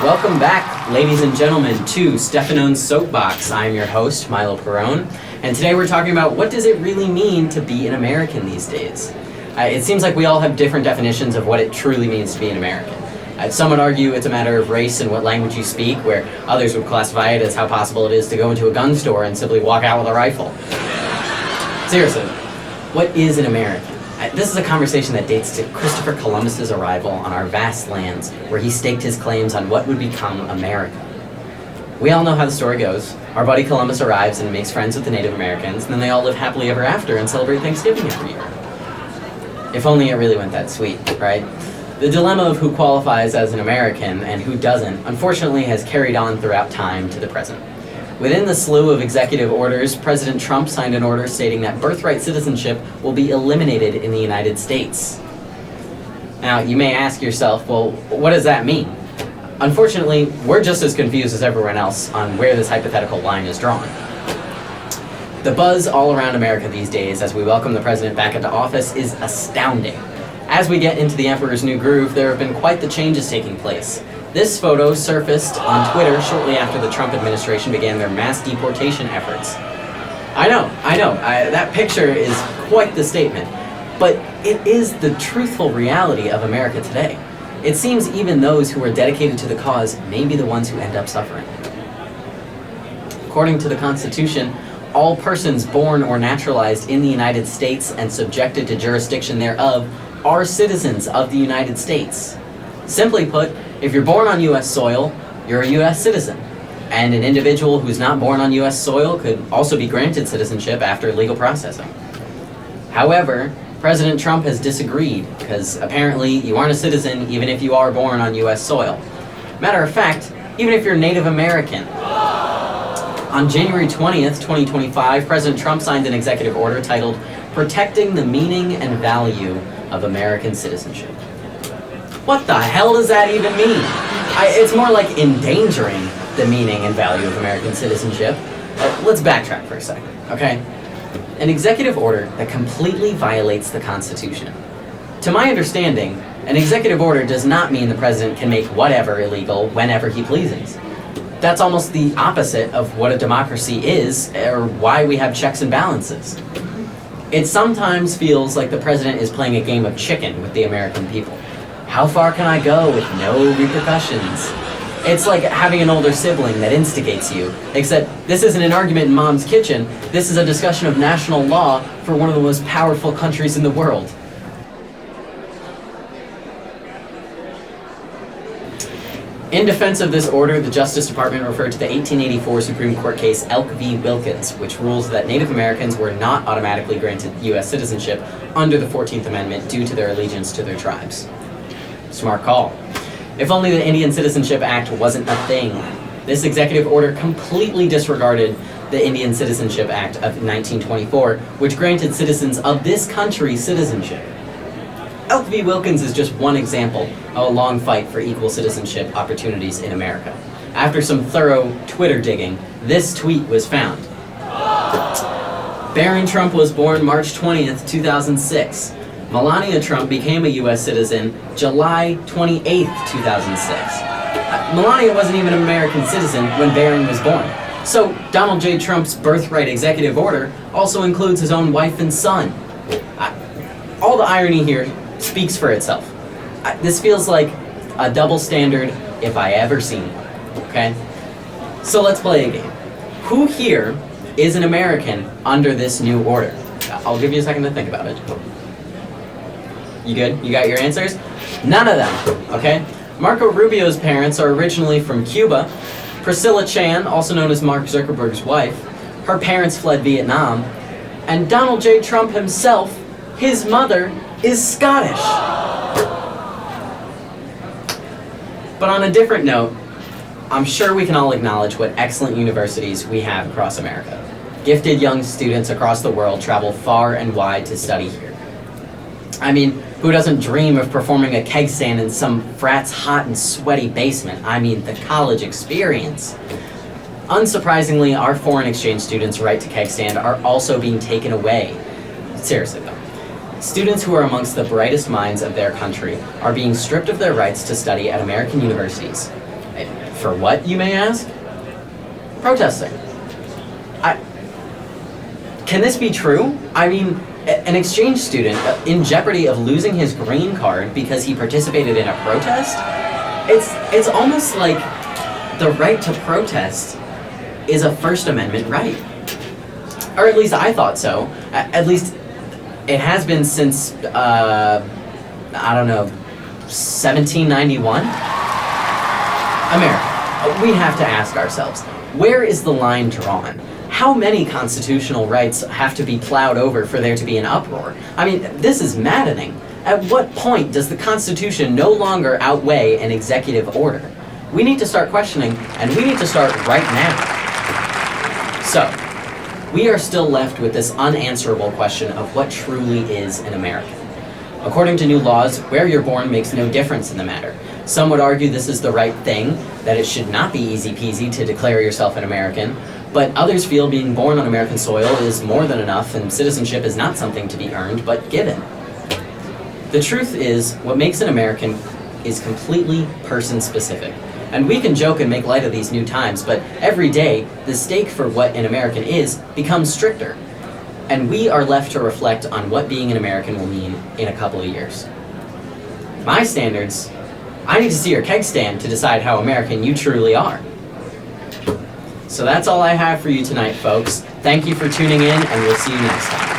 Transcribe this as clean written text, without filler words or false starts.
Welcome back, ladies and gentlemen, to Stefanone's Soapbox. I'm your host, Milo Perrone, and today we're talking about what does it really mean to be an American these days. It seems like we all have different definitions of what it truly means to be an American. Some would argue it's a matter of race and what language you speak, where others would classify it as how possible it is to go into a gun store and simply walk out with a rifle. Seriously, what is an American? This is a conversation that dates to Christopher Columbus's arrival on our vast lands, where he staked his claims on what would become America. We all know how the story goes. Our buddy Columbus arrives and makes friends with the Native Americans, and then they all live happily ever after and celebrate Thanksgiving every year. If only it really went that sweet, right? The dilemma of who qualifies as an American and who doesn't, unfortunately, has carried on throughout time to the present. Within the slew of executive orders, President Trump signed an order stating that birthright citizenship will be eliminated in the United States. Now, you may ask yourself, well, what does that mean? Unfortunately, we're just as confused as everyone else on where this hypothetical line is drawn. The buzz all around America these days as we welcome the president back into office is astounding. As we get into the emperor's new groove, there have been quite the changes taking place. This photo surfaced on Twitter shortly after the Trump administration began their mass deportation efforts. I know, that picture is quite the statement, but it is the truthful reality of America today. It seems even those who are dedicated to the cause may be the ones who end up suffering. According to the Constitution, all persons born or naturalized in the United States and subjected to jurisdiction thereof are citizens of the United States. Simply put, if you're born on U.S. soil, you're a U.S. citizen. And an individual who's not born on U.S. soil could also be granted citizenship after legal processing. However, President Trump has disagreed, because apparently you aren't a citizen even if you are born on U.S. soil. Matter of fact, even if you're Native American. On January 20th, 2025, President Trump signed an executive order titled Protecting the Meaning and Value of American Citizenship. What the hell does that even mean? It's more like endangering the meaning and value of American citizenship. Let's backtrack for a second, okay? An executive order that completely violates the Constitution. To my understanding, an executive order does not mean the president can make whatever illegal whenever he pleases. That's almost the opposite of what a democracy is, or why we have checks and balances. It sometimes feels like the president is playing a game of chicken with the American people. How far can I go with no repercussions? It's like having an older sibling that instigates you, except this isn't an argument in mom's kitchen, this is a discussion of national law for one of the most powerful countries in the world. In defense of this order, the Justice Department referred to the 1884 Supreme Court case Elk v. Wilkins, which rules that Native Americans were not automatically granted U.S. citizenship under the 14th Amendment due to their allegiance to their tribes. Smart call. If only the Indian Citizenship Act wasn't a thing. This executive order completely disregarded the Indian Citizenship Act of 1924, which granted citizens of this country citizenship. Elk v. Wilkins is just one example of a long fight for equal citizenship opportunities in America. After some thorough Twitter digging, this tweet was found. Barron Trump was born March 20th, 2006. Melania Trump became a U.S. citizen July 28th, 2006. Melania wasn't even an American citizen when Barron was born. So Donald J. Trump's birthright executive order also includes his own wife and son. All the irony here speaks for itself. This feels like a double standard if I ever seen one, okay? So let's play a game. Who here is an American under this new order? I'll give you a second to think about it. You good? You got your answers? None of them, okay? Marco Rubio's parents are originally from Cuba. Priscilla Chan, also known as Mark Zuckerberg's wife, her parents fled Vietnam. And Donald J. Trump himself, his mother, is Scottish. But on a different note, I'm sure we can all acknowledge what excellent universities we have across America. Gifted young students across the world travel far and wide to study here. I mean, who doesn't dream of performing a keg stand in some frat's hot and sweaty basement? I mean, the college experience. Unsurprisingly, our foreign exchange students' right to keg stand are also being taken away. Seriously though. Students who are amongst the brightest minds of their country are being stripped of their rights to study at American universities. For what, you may ask? Protesting. Can this be true? I mean, an exchange student in jeopardy of losing his green card because he participated in a protest? It's almost like the right to protest is a First Amendment right. Or at least I thought so. At least it has been since, 1791? America, we have to ask ourselves, where is the line drawn? How many constitutional rights have to be plowed over for there to be an uproar? I mean, this is maddening. At what point does the Constitution no longer outweigh an executive order? We need to start questioning, and we need to start right now. So, we are still left with this unanswerable question of what truly is an American. According to new laws, where you're born makes no difference in the matter. Some would argue this is the right thing, that it should not be easy peasy to declare yourself an American, but others feel being born on American soil is more than enough and citizenship is not something to be earned but given. The truth is, what makes an American is completely person-specific. And we can joke and make light of these new times, but every day, the stake for what an American is becomes stricter. And we are left to reflect on what being an American will mean in a couple of years. My standards, I need to see your keg stand to decide how American you truly are. So that's all I have for you tonight, folks. Thank you for tuning in, and we'll see you next time.